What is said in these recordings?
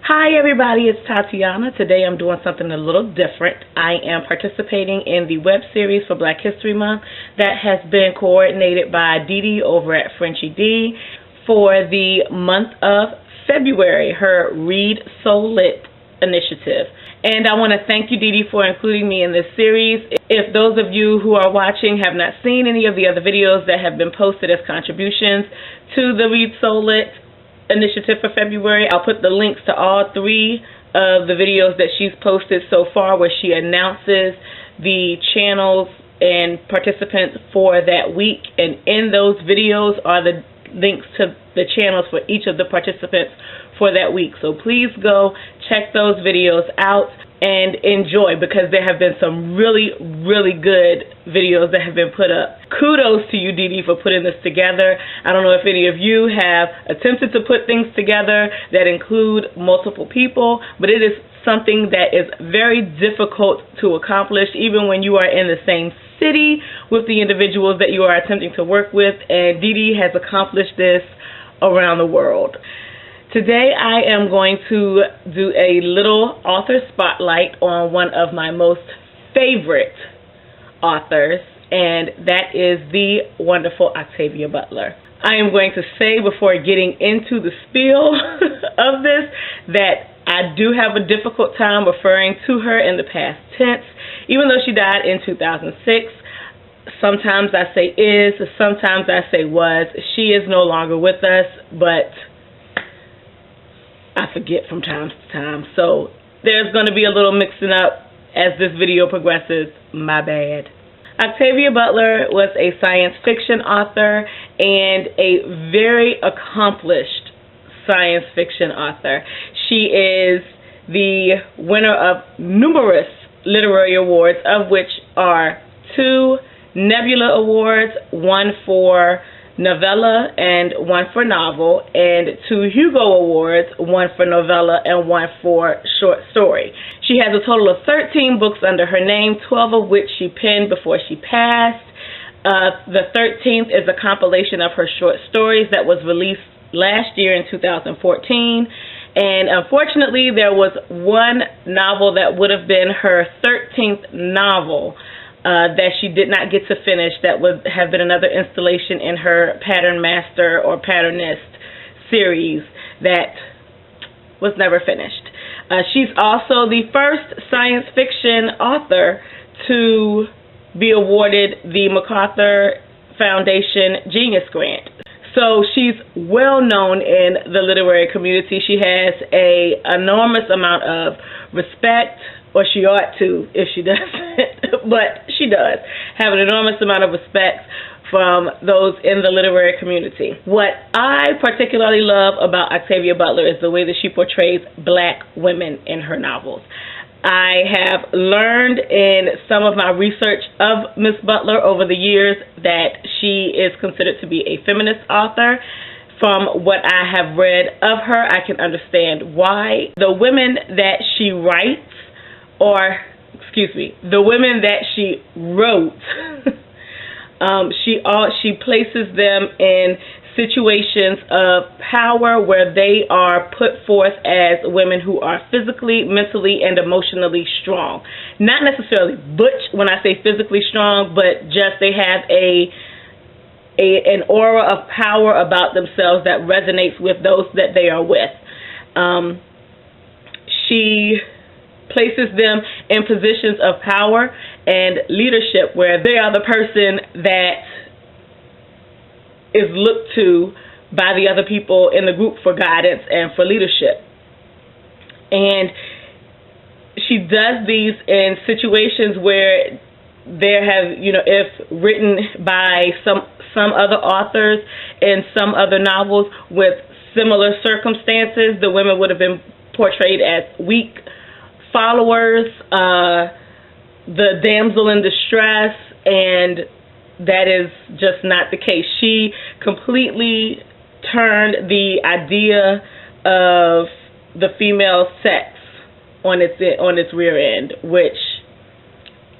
Hi everybody, it's Tatiana. Today I'm doing something a little different. I am participating in the web series for Black History Month that has been coordinated by Dee Dee over at Frenchie D for the month of February, her Read So Lit initiative. And I want to thank you, Dee Dee, for including me in this series. If those of you who are watching have not seen any of the other videos that have been posted as contributions to the Read So Lit initiative for February, I'll put the links to all three of the videos that she's posted so far where she announces the channels and participants for that week, and in those videos are the links to the channels for each of the participants for that week. So please go check those videos out and enjoy, because there have been some really good videos that have been put up. Kudos to you, Dee Dee, for putting this together. I don't know if any of you have attempted to put things together that include multiple people, but it is something that is very difficult to accomplish even when you are in the same city with the individuals that you are attempting to work with, and Dee Dee has accomplished this around the world. Today I am going to do a little author spotlight on one of my most favorite authors, and that is the wonderful Octavia Butler. I am going to say before getting into the spiel of this that I do have a difficult time referring to her in the past tense, even though she died in 2006. Sometimes I say is, sometimes I say was. She is no longer with us, but I forget from time to time. So there's going to be a little mixing up as this video progresses. My bad. Octavia Butler was a science fiction author and a very accomplished science fiction author. She is the winner of numerous literary awards, of which are 2 Nebula Awards, one for novella and one for novel, and 2 Hugo Awards, one for novella and one for short story. She has a total of 13 books under her name, 12 of which she penned before she passed. The 13th is a compilation of her short stories that was released last year in 2014. And unfortunately, there was one novel that would have been her 13th novel that she did not get to finish, that would have been another installation in her Pattern Master or Patternist series that was never finished. She's also the first science fiction author to be awarded the MacArthur Foundation Genius Grant. So she's well known in the literary community. She has an enormous amount of respect, or she ought to if she doesn't, but she does have an enormous amount of respect from those in the literary community. What I particularly love about Octavia Butler is the way that she portrays Black women in her novels. I have learned in some of my research of Miss Butler over the years that she is considered to be a feminist author. From what I have read of her, I can understand why. The women that she writes, the women that she wrote, she places them in situations of power where they are put forth as women who are physically, mentally, and emotionally strong. Not necessarily butch when I say physically strong, but just they have an aura of power about themselves that resonates with those that they are with. She places them in positions of power and leadership where they are the person that is looked to by the other people in the group for guidance and for leadership. And she does these in situations where there have, if written by some other authors in some other novels with similar circumstances, the women would have been portrayed as weak followers, the damsel in distress, and that is just not the case. She completely turned the idea of the female sex on its rear end, which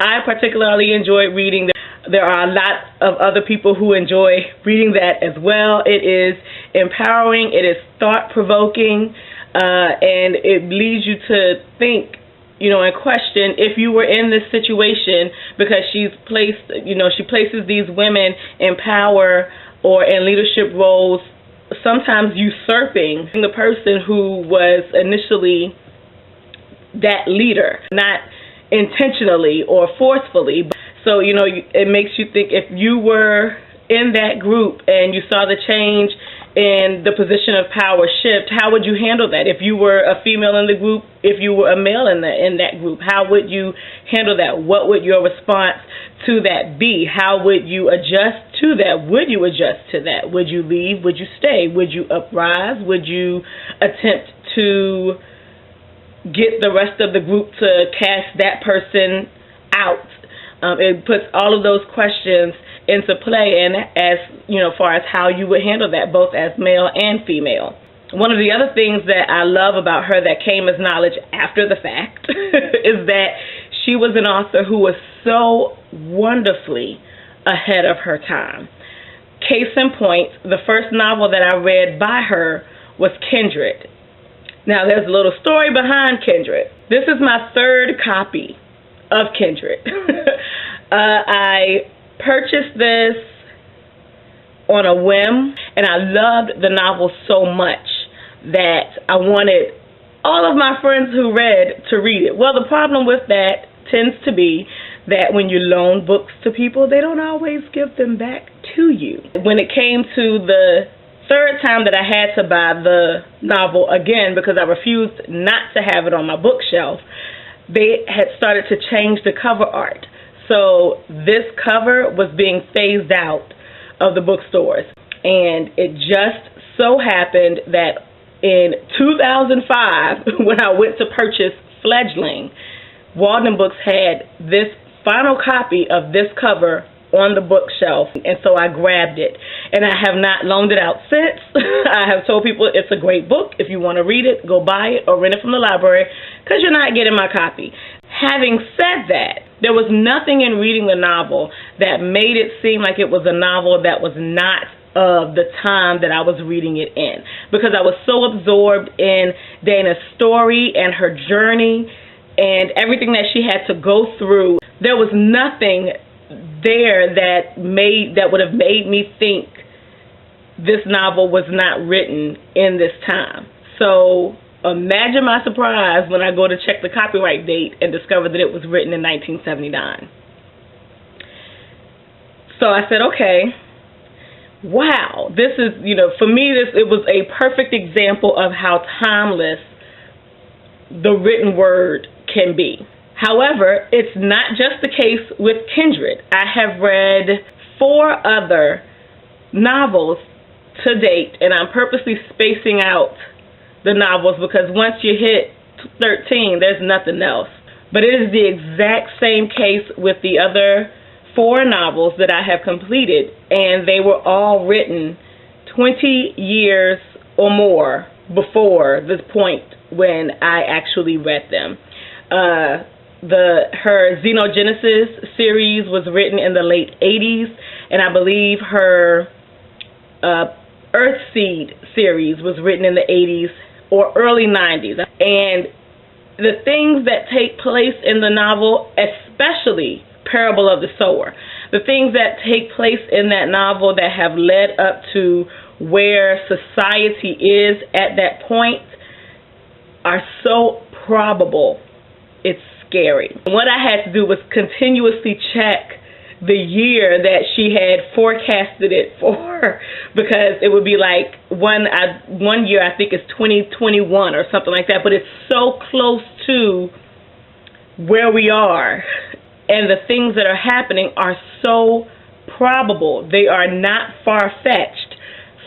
I particularly enjoyed reading. There are a lot of other people who enjoy reading that as well. It is empowering. It is thought-provoking. and it leads you to think, you know, and question if you were in this situation, because she places these women in power or in leadership roles, sometimes usurping the person who was initially that leader, not intentionally or forcefully. So, you know, it makes you think, if you were in that group and you saw the change in the position of power shift, how would you handle that? If you were a female in the group, if you were a male in that group, how would you handle that? What would your response to that be? How would you adjust to that? Would you adjust to that? Would you leave? Would you stay? Would you uprise? Would you attempt to get the rest of the group to cast that person out? It puts all of those questions into play, and as you know, far as how you would handle that, both as male and female. One of the other things that I love about her that came as knowledge after the fact is that she was an author who was so wonderfully ahead of her time. Case in point, the first novel that I read by her was Kindred. Now, there's a little story behind Kindred. This is my third copy of Kindred. I purchased this on a whim, and I loved the novel so much that I wanted all of my friends who read to read it. Well, the problem with that tends to be that when you loan books to people, they don't always give them back to you. When it came to the third time that I had to buy the novel again, because I refused not to have it on my bookshelf, they had started to change the cover art. So this cover was being phased out of the bookstores. And it just so happened that in 2005, when I went to purchase Fledgling, Walden Books had this final copy of this cover on the bookshelf, and so I grabbed it. And I have not loaned it out since. I have told people it's a great book. If you want to read it, go buy it or rent it from the library, because you're not getting my copy. Having said that, there was nothing in reading the novel that made it seem like it was a novel that was not of the time that I was reading it in, because I was so absorbed in Dana's story and her journey and everything that she had to go through. There was nothing there that would have made me think this novel was not written in this time. So imagine my surprise when I go to check the copyright date and discover that it was written in 1979. So I said, okay, wow, this is, you know, for me, it was a perfect example of how timeless the written word can be. However, it's not just the case with Kindred. I have read 4 other novels to date, and I'm purposely spacing out the novels because once you hit 13, there's nothing else. But it is the exact same case with the other 4 novels that I have completed, and they were all written 20 years or more before the point when I actually read them. Her Xenogenesis series was written in the late 80s, and I believe her Earthseed series was written in the 80s or early 90s. And the things that take place in the novel, especially Parable of the Sower, the things that take place in that novel that have led up to where society is at that point are so probable, it's scary. What I had to do was continuously check the year that she had forecasted it for, because it would be like one year I think it's 2021 or something like that, but it's so close to where we are, and the things that are happening are so probable. They are not far-fetched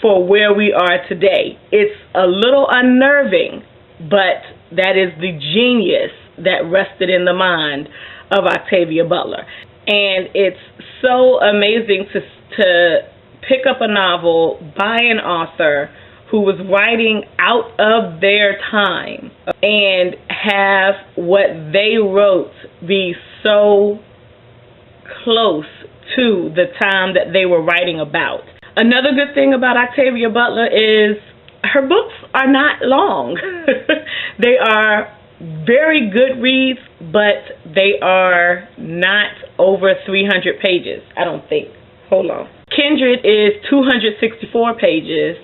for where we are today. It's a little unnerving, but that is the genius that rested in the mind of Octavia Butler. And it's so amazing to pick up a novel by an author who was writing out of their time and have what they wrote be so close to the time that they were writing about. Another good thing about Octavia Butler is her books are not long. They are very good reads, but they are not over 300 pages, I don't think. Hold on. Kindred is 264 pages.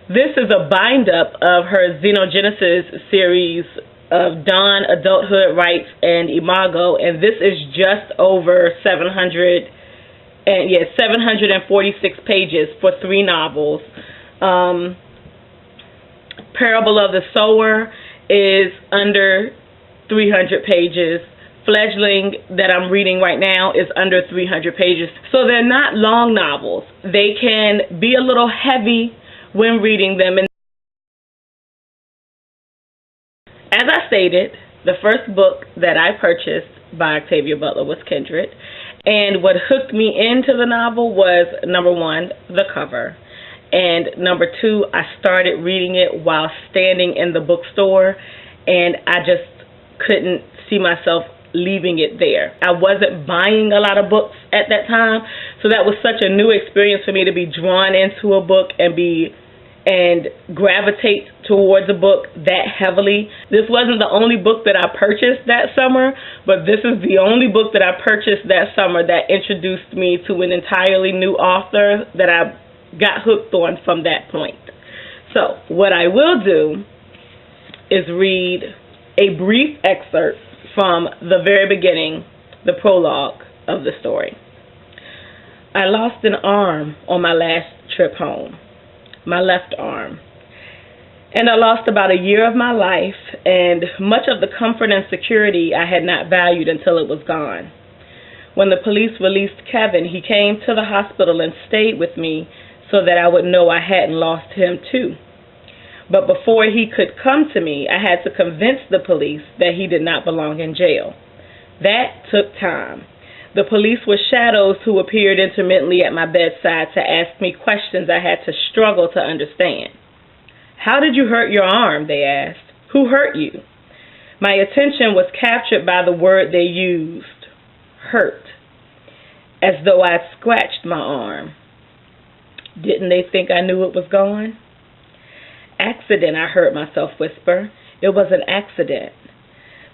This is a bind-up of her Xenogenesis series of Dawn, Adulthood Rights, and Imago, and this is just over 746 pages for 3 novels. Parable of the Sower is under 300 pages. Fledgling, that I'm reading right now, is under 300 pages. So they're not long novels. They can be a little heavy when reading them. And as I stated, the first book that I purchased by Octavia Butler was Kindred. And what hooked me into the novel was, number one, the cover. And number two, I started reading it while standing in the bookstore, and I just couldn't see myself leaving it there. I wasn't buying a lot of books at that time, so that was such a new experience for me to be drawn into a book and gravitate towards a book that heavily. This wasn't the only book that I purchased that summer, but this is the only book that I purchased that summer that introduced me to an entirely new author that I got hooked on from that point. So what I will do is read a brief excerpt from the very beginning, the prologue of the story. I lost an arm on my last trip home, my left arm. And I lost about a year of my life and much of the comfort and security I had not valued until it was gone. When the police released Kevin, he came to the hospital and stayed with me so that I would know I hadn't lost him too. But before he could come to me, I had to convince the police that he did not belong in jail. That took time. The police were shadows who appeared intermittently at my bedside to ask me questions I had to struggle to understand. How did you hurt your arm, they asked. Who hurt you? My attention was captured by the word they used, hurt, as though I'd scratched my arm. Didn't they think I knew it was gone? Accident, I heard myself whisper. It was an accident.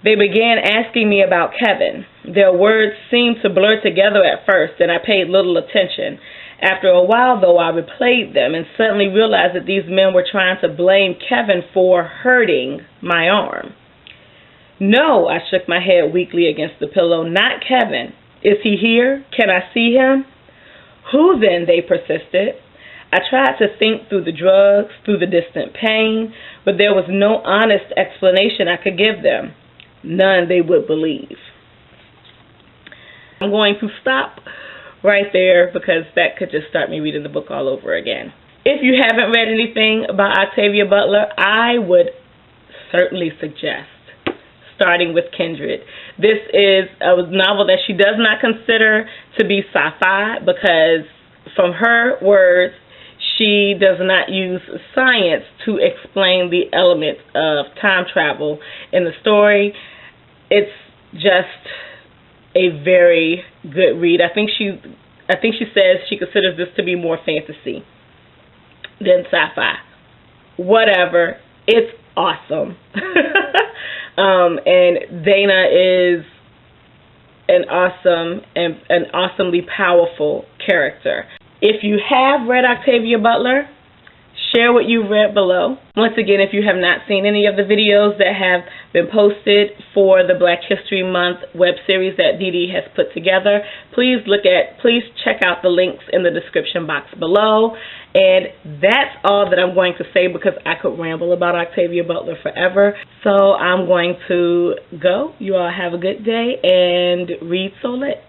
They began asking me about Kevin. Their words seemed to blur together at first, and I paid little attention. After a while, though, I replayed them and suddenly realized that these men were trying to blame Kevin for hurting my arm. No, I shook my head weakly against the pillow. Not Kevin. Is he here? Can I see him? Who then? They persisted. I tried to think through the drugs, through the distant pain, but there was no honest explanation I could give them. None they would believe. I'm going to stop right there because that could just start me reading the book all over again. If you haven't read anything about Octavia Butler, I would certainly suggest starting with Kindred. This is a novel that she does not consider to be sci-fi because, from her words, she does not use science to explain the elements of time travel in the story. It's just a very good read. I think she says she considers this to be more fantasy than sci-fi. Whatever. It's awesome. And Dana is an awesome and an awesomely powerful character. If you have read Octavia Butler, share what you've read below. Once again, if you have not seen any of the videos that have been posted for the Black History Month web series that Dee Dee has put together, please check out the links in the description box below. And that's all that I'm going to say because I could ramble about Octavia Butler forever. So I'm going to go. You all have a good day and read so lit.